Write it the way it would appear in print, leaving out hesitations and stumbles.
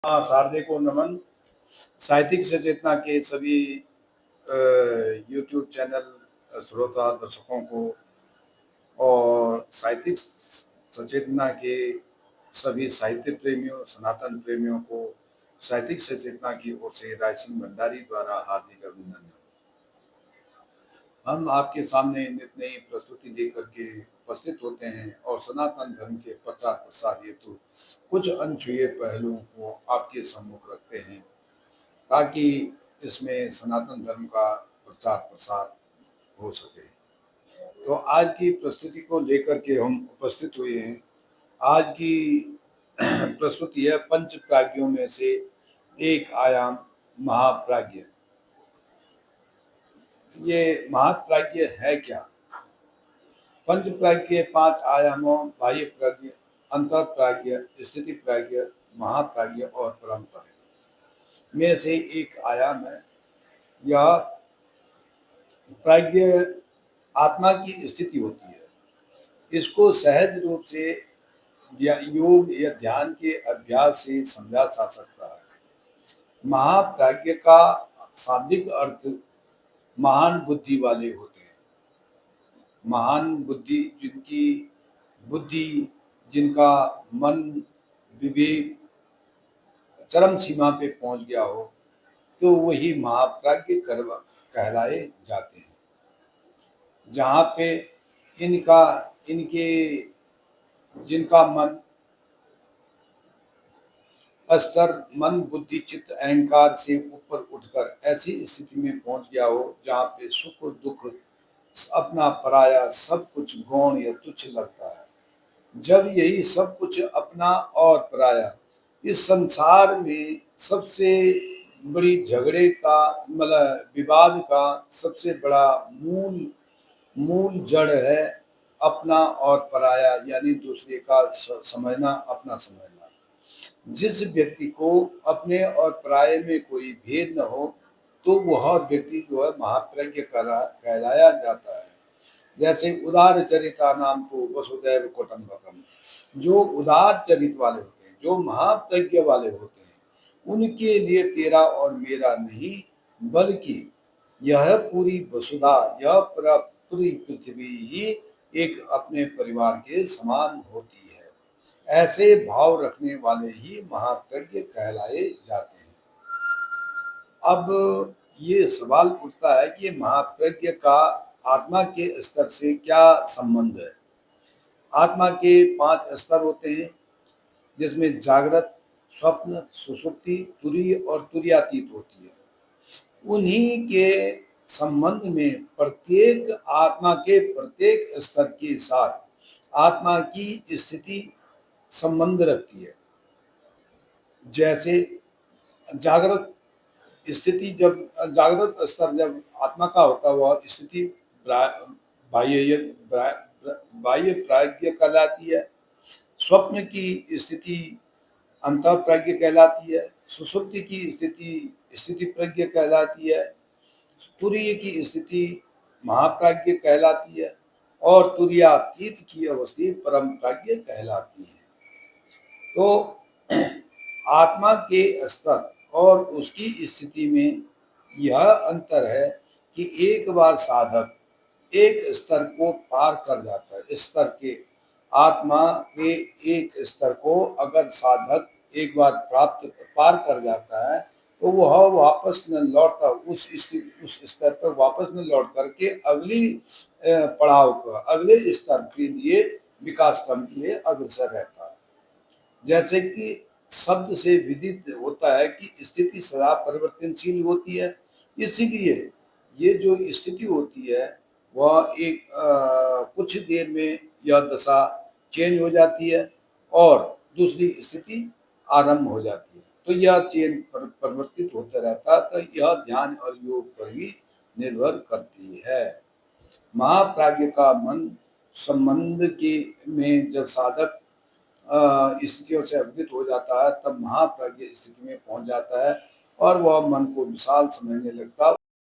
शारदे को नमन। साहित्यिक सचेतना के सभी यूट्यूब चैनल श्रोता दर्शकों को और साहित्यिक सचेतना के सभी साहित्य प्रेमियों सनातन प्रेमियों को साहित्यिक सचेतना की ओर से राय सिंह भंडारी द्वारा हार्दिक अभिनंदन। हम आपके सामने नित नई प्रस्तुति लेकर के उपस्थित होते हैं और सनातन धर्म के प्रचार प्रसार हेतु कुछ अनछुए पहलुओं को आपके सम्मुख रखते हैं ताकि इसमें सनातन धर्म का प्रचार प्रसार हो सके। तो आज की प्रस्तुति को लेकर के हम उपस्थित हुए हैं। आज की प्रस्तुति है पंच प्राज्ञों में से एक आयाम महाप्राज्ञ। ये महाप्राज्ञ है क्या? पंच प्राज्ञ के 5 आयामों बाह्य प्राज्ञ, अंतर प्राज्ञ, स्थिति प्राज्ञ, महाप्राज्ञ और परम प्राज्ञ में से एक आयाम है। यह प्राज्ञ आत्मा की स्थिति होती है। इसको सहज रूप से योग या ध्यान के अभ्यास से समझा जा सकता है। महाप्राज्ञ का शाब्दिक अर्थ महान बुद्धि वाले होते हैं। महान बुद्धि, जिनकी बुद्धि, जिनका मन विवेक चरम सीमा पे पहुंच गया हो, तो वही महाप्राज्ञ कहलाए जाते हैं। जहाँ पे इनके जिनका मन स्तर मन बुद्धि चित्त अहंकार से ऊपर उठकर ऐसी स्थिति में पहुंच गया हो जहाँ पे सुख दुख अपना पराया सब कुछ गौण या तुच्छ लगता है। जब यही सब कुछ अपना और पराया इस संसार में सबसे बड़ी झगड़े का मतलब विवाद का सबसे बड़ा मूल जड़ है अपना और पराया, यानी दूसरे का समझना, अपना समझना। जिस व्यक्ति को अपने और पराये में कोई भेद न हो तो वह व्यक्ति जो है महाप्राज्ञ कहलाया जाता है। जैसे उदार चरिता नाम तो वसुदैव कुटुंबकम, जो उदार चरित वाले होते हैं, जो महाप्रज्ञ वाले होते हैं, उनके लिए तेरा और मेरा नहीं बल्कि यह पूरी वसुधा, यह पूरी पृथ्वी ही एक अपने परिवार के समान होती है। ऐसे भाव रखने वाले ही महाप्रज्ञ कहलाए जाते हैं। अब ये सवाल उठता है कि महाप्रज्ञ का आत्मा के स्तर से क्या संबंध है? आत्मा के 5 स्तर होते हैं, जिसमें जागृत, स्वप्न, सुषुप्ति, तुरीय और तुरीयातीत होती है। उन्हीं के संबंध में प्रत्येक आत्मा के प्रत्येक स्तर के साथ आत्मा की स्थिति संबंध रखती है। जैसे जागृत स्थिति, जब जागृत स्तर जब आत्मा का होता है वह स्थिति बाह्य प्राज्ञ कहलाती है। स्वप्न की स्थिति अंतः प्राज्ञ कहलाती है। सुषुप्ति की स्थिति प्रज्ञ कहलाती है। तुरीय की स्थिति महाप्राज्ञ कहलाती है और तुरीयातीत की अवस्थी परम प्राज्ञ कहलाती है। तो आत्मा के स्तर और उसकी स्थिति में यह अंतर है कि एक बार साधक एक स्तर को पार कर जाता है। स्तर के आत्मा के एक स्तर को अगर साधक एक बार पार कर जाता है तो वह वापस न लौटता, उस स्तर पर वापस न लौट करके अगली पड़ाव पर, अगले स्तर के लिए विकास क्रम के लिए अग्रसर रहता है। जैसे कि शब्द से विदित होता है कि स्थिति सदा परिवर्तनशील होती है, इसीलिए ये जो स्थिति होती है वह एक कुछ देर में यह दशा चेंज हो जाती है और दूसरी स्थिति आरंभ हो जाती है। तो यह चेंज परिवर्तित होता रहता है। तो यह ध्यान और योग पर भी निर्भर करती है। महाप्राज्ञ का मन संबंध के में जब साधक स्थितियों से अवगत हो जाता है तब महाप्राज्ञ स्थिति में पहुंच जाता है और वह मन को विशाल समझने लगता है।